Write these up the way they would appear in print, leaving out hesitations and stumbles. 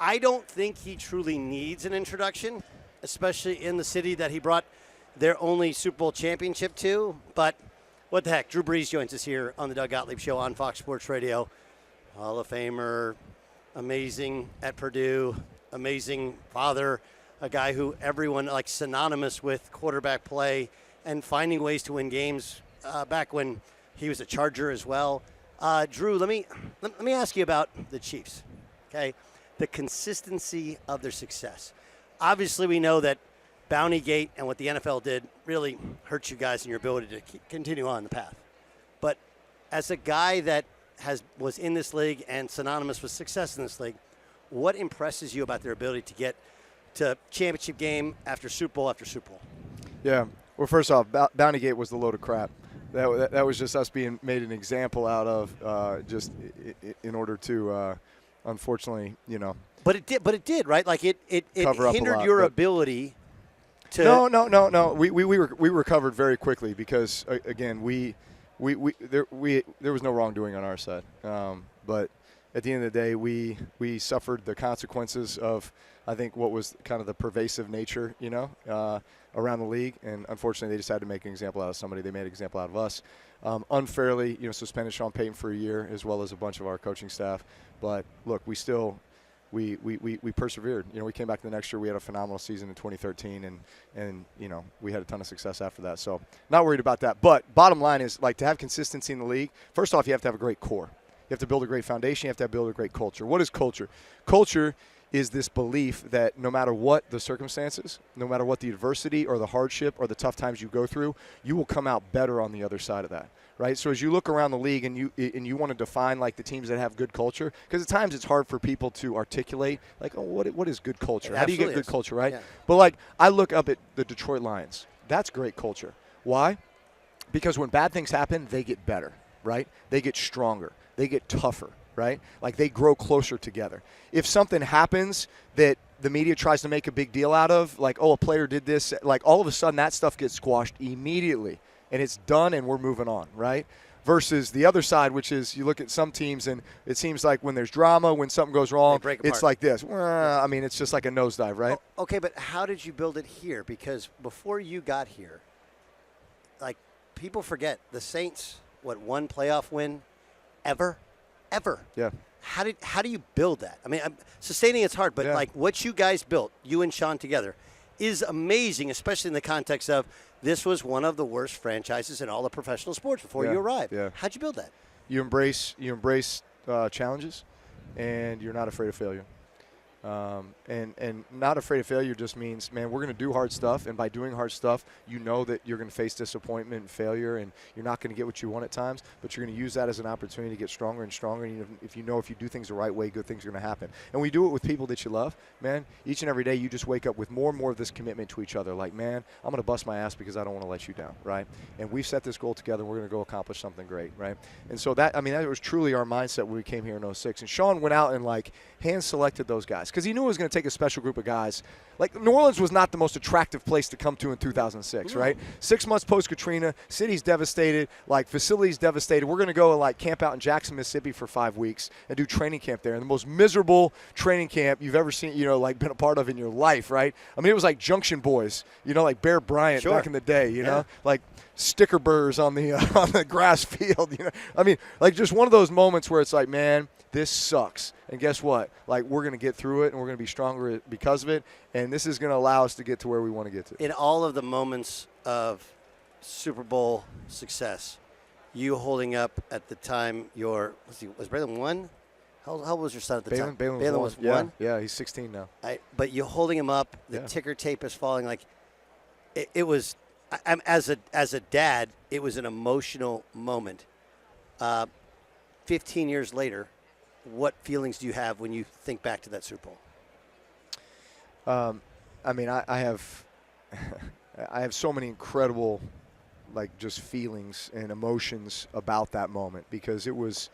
I don't think he truly needs an introduction, especially in the city that he brought their only Super Bowl championship to. But what the heck? Drew Brees joins us here on the Doug Gottlieb Show on Fox Sports Radio. Hall of Famer, amazing at Purdue, amazing father, a guy who everyone like synonymous with quarterback play and finding ways to win games back when he was a Charger as well. Drew, let me ask you about the Chiefs, okay? The consistency of their success. Obviously, we know that Bountygate and what the NFL did really hurt you guys in your ability to continue on the path. But as a guy that was in this league and synonymous with success in this league, what impresses you about their ability to get to championship game after Super Bowl after Super Bowl? Yeah. Well, first off, Bountygate was the load of crap. That was just us being made an example out of just in order to, unfortunately, you know. But it did, right? Like it hindered your ability to. No. We recovered very quickly because again there was no wrongdoing on our side. But at the end of the day, we suffered the consequences of, I think, what was kind of the pervasive nature, you know, around the league. And unfortunately, they decided to make an example out of somebody. They made an example out of us. Unfairly, you know, suspended Sean Payton for a year, as well as a bunch of our coaching staff. But look, we still we persevered. You know, we came back the next year. We had a phenomenal season in 2013, and you know, we had a ton of success after that. So not worried about that. But bottom line is, like, to have consistency in the league, first off, you have to have a great core. You have to build a great foundation. You have to build a great culture. What is culture? Culture is this belief that no matter what the circumstances, no matter what the adversity or the hardship or the tough times you go through, you will come out better on the other side of that, right? So as you look around the league and you want to define, like, the teams that have good culture, because at times it's hard for people to articulate, like, oh, what is good culture? How do you get good culture, right? Yeah. But, like, I look up at the Detroit Lions. That's great culture. Why? Because when bad things happen, they get better, right? They get stronger. They get tougher, right? Like, they grow closer together. If something happens that the media tries to make a big deal out of, like, oh, a player did this, like, all of a sudden that stuff gets squashed immediately, and it's done and we're moving on, right? Versus the other side, which is you look at some teams and it seems like when there's drama, when something goes wrong, it's like this. I mean, it's just like a nosedive, right? Oh, okay, but how did you build it here? Because before you got here, like, people forget the Saints, one playoff win ever. Yeah. How do you build that? I mean, sustaining it's hard, but like what you guys built, you and Sean together, is amazing, especially in the context of this was one of the worst franchises in all of professional sports before you arrived. Yeah. How'd you build that? You embrace challenges, and you're not afraid of failure. And not afraid of failure just means, man, we're going to do hard stuff, and by doing hard stuff, you know that you're going to face disappointment and failure, and you're not going to get what you want at times, but you're going to use that as an opportunity to get stronger and stronger, and if you do things the right way, good things are going to happen. And we do it with people that you love, man. Each and every day, you just wake up with more and more of this commitment to each other, like, man, I'm going to bust my ass because I don't want to let you down, right? And we've set this goal together, and we're going to go accomplish something great, right? And so that was truly our mindset when we came here in 2006. And Sean went out and, like, hand-selected those guys because he knew it was going to take a special group of guys. Like, New Orleans was not the most attractive place to come to in 2006, right? 6 months post-Katrina, city's devastated, like, facilities devastated. We're going to go and, like, camp out in Jackson, Mississippi for 5 weeks and do training camp there. And the most miserable training camp you've ever seen, like, been a part of in your life, right? I mean, it was like Junction Boys, like Bear Bryant back in the day, you know? Like sticker burrs on the on the grass field, I mean, like, just one of those moments where it's like, man, this sucks. And guess what? Like, we're going to get through it, and we're going to be stronger because of it, and this is going to allow us to get to where we want to get to. In all of the moments of Super Bowl success, you holding up at the time was Braylon 1? How old was your son at the time? Braylon was 1? Yeah, he's 16 now. But you holding him up, the ticker tape is falling. Like, it was, as a dad, it was an emotional moment. 15 years later, what feelings do you have when you think back to that Super Bowl? I mean, I have so many incredible, like, just feelings and emotions about that moment because it was,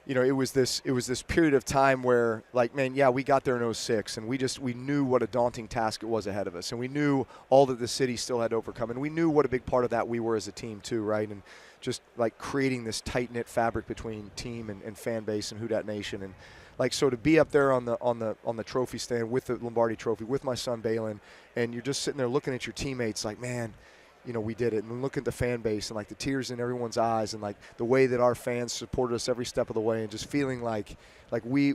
it was this period of time where, like, man, we got there in 2006, and we knew what a daunting task it was ahead of us, and we knew all that the city still had to overcome, and we knew what a big part of that we were as a team too, right? And just, like, creating this tight-knit fabric between team and fan base and Who Dat Nation. And Like, so to be up there on the trophy stand with the Lombardi Trophy with my son Balin, and you're just sitting there looking at your teammates like, man, you know, we did it. And look at the fan base and like the tears in everyone's eyes, and like the way that our fans supported us every step of the way, and just feeling like we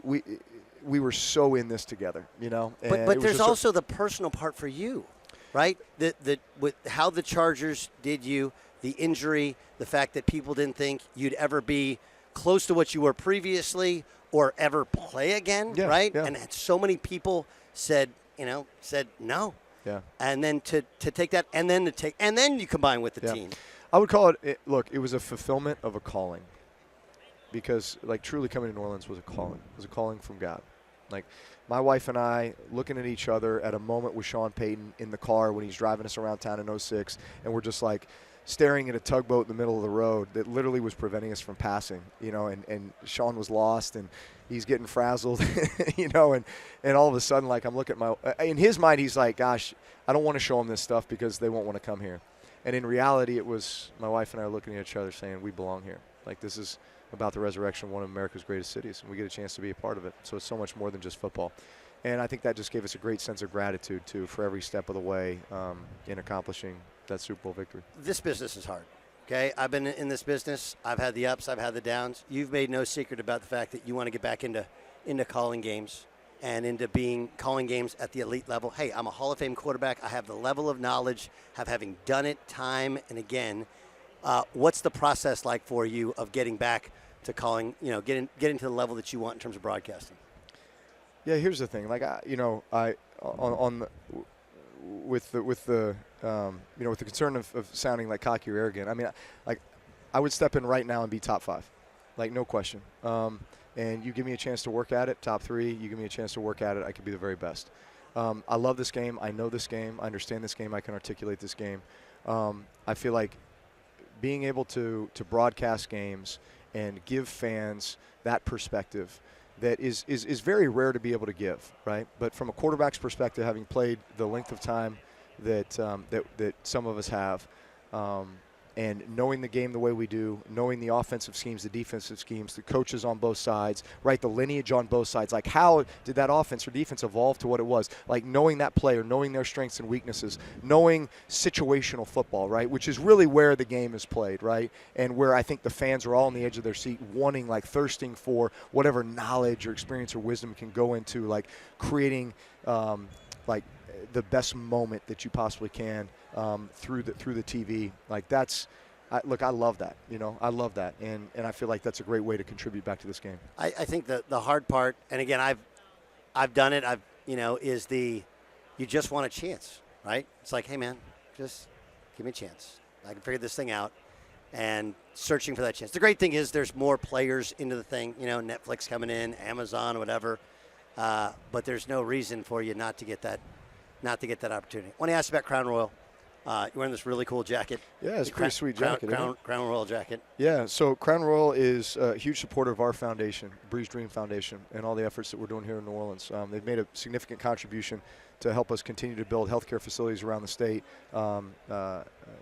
were so in this together, you know. And but there's also the personal part for you, right? With how the Chargers did you, the injury, the fact that people didn't think you'd ever be close to what you were previously or ever play again, right? Yeah. And so many people said no. Yeah. And then to take that, and then you combine with the team. I would call it. Look, it was a fulfillment of a calling, because like truly coming to New Orleans was a calling. It was a calling from God. Like my wife and I looking at each other at a moment with Sean Payton in the car when he's driving us around town in 06, and we're just like staring at a tugboat in the middle of the road that literally was preventing us from passing, you know, and Sean was lost and he's getting frazzled, you know, and all of a sudden, like, I'm looking at in his mind, he's like, gosh, I don't want to show him this stuff because they won't want to come here. And in reality, it was my wife and I looking at each other saying, we belong here. Like, this is about the resurrection of one of America's greatest cities, and we get a chance to be a part of it. So it's so much more than just football. And I think that just gave us a great sense of gratitude, too, for every step of the way in accomplishing that Super Bowl victory. This business is hard, okay? I've been in this business. I've had the ups. I've had the downs. You've made no secret about the fact that you want to get back into calling games and into calling games at the elite level. Hey, I'm a Hall of Fame quarterback. I have the level of knowledge, having done it time and again. What's the process like for you of getting back to calling, you know, getting to the level that you want in terms of broadcasting? Yeah, here's the thing. Like, with the concern of sounding like cocky or arrogant, I mean, I would step in right now and be top 5, like, no question. And you give me a chance to work at it, top 3. You give me a chance to work at it, I could be the very best. I love this game. I know this game. I understand this game. I can articulate this game. I feel like being able to broadcast games and give fans that perspective that is very rare to be able to give, right? But from a quarterback's perspective, having played the length of time that some of us have, and knowing the game the way we do, knowing the offensive schemes, the defensive schemes, the coaches on both sides, right, the lineage on both sides, like how did that offense or defense evolve to what it was? Like knowing that player, knowing their strengths and weaknesses, knowing situational football, right, which is really where the game is played, right, and where I think the fans are all on the edge of their seat wanting, like thirsting for whatever knowledge or experience or wisdom can go into, like creating like the best moment that you possibly can through the TV. Like that's, look, I love that. You know, I love that, and I feel like that's a great way to contribute back to this game. I think the hard part, and again, I've done it. Is you just want a chance, right? It's like, hey man, just give me a chance. I can figure this thing out, and searching for that chance. The great thing is there's more players into the thing. You know, Netflix coming in, Amazon, whatever. But there's no reason for you not to get that opportunity. I want to ask you about Crown Royal. You're wearing this really cool jacket. Yeah, it's a pretty sweet jacket. Crown Royal jacket. Yeah, so Crown Royal is a huge supporter of our foundation, Brees Dream Foundation, and all the efforts that we're doing here in New Orleans. They've made a significant contribution to help us continue to build healthcare facilities around the state,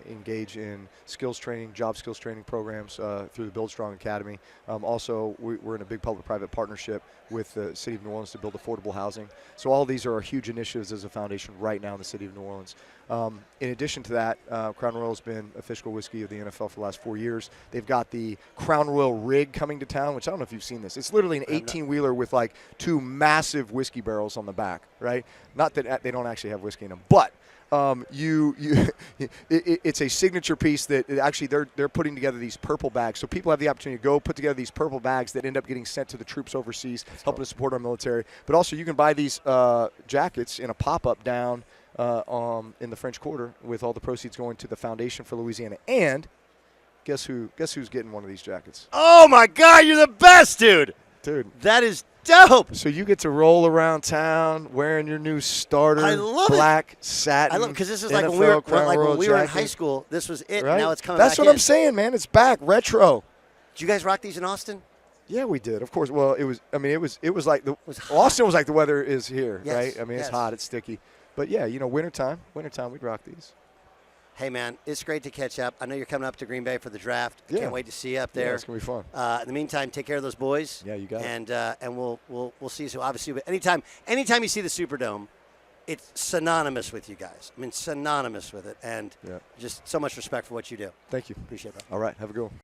engage in skills training, job skills training programs through the Build Strong Academy. Also, we're in a big public-private partnership with the City of New Orleans to build affordable housing. So all of these are huge initiatives as a foundation right now in the City of New Orleans. In addition to that, Crown Royal has been official whiskey of the NFL for the last 4 years. They've got the Crown Royal rig coming to town, which I don't know if you've seen this. It's literally an 18-wheeler with like 2 massive whiskey barrels on the back, right? Not that they don't actually have whiskey in them, but it's a signature piece that actually they're putting together these purple bags. So people have the opportunity to go put together these purple bags that end up getting sent to the troops overseas, helping to support our military. But also you can buy these jackets in a pop-up down in the French Quarter with all the proceeds going to the Foundation for Louisiana. And guess who's getting one of these jackets? Oh my God, you're the best, dude. Dude, that is dope. So you get to roll around town wearing your new starter black satin. I love it because this is NFL like when we were in high school. This was it. Right? Now it's coming back. That's what I'm saying, man. It's back, retro. Did you guys rock these in Austin? Yeah, we did. Of course. Well, it was like Austin was like the weather is here, yes, right? I mean, it's hot, it's sticky. But yeah, wintertime, we'd rock these. Hey, man, it's great to catch up. I know you're coming up to Green Bay for the draft. I Yeah. can't wait to see you up there. Yeah, it's gonna be fun. In the meantime, take care of those boys. Yeah, you got it. And we'll see you. So obviously, but anytime you see the Superdome, it's synonymous with you guys. I mean, synonymous with it, and Yeah. just so much respect for what you do. Thank you. Appreciate it, bro. All right, have a good one.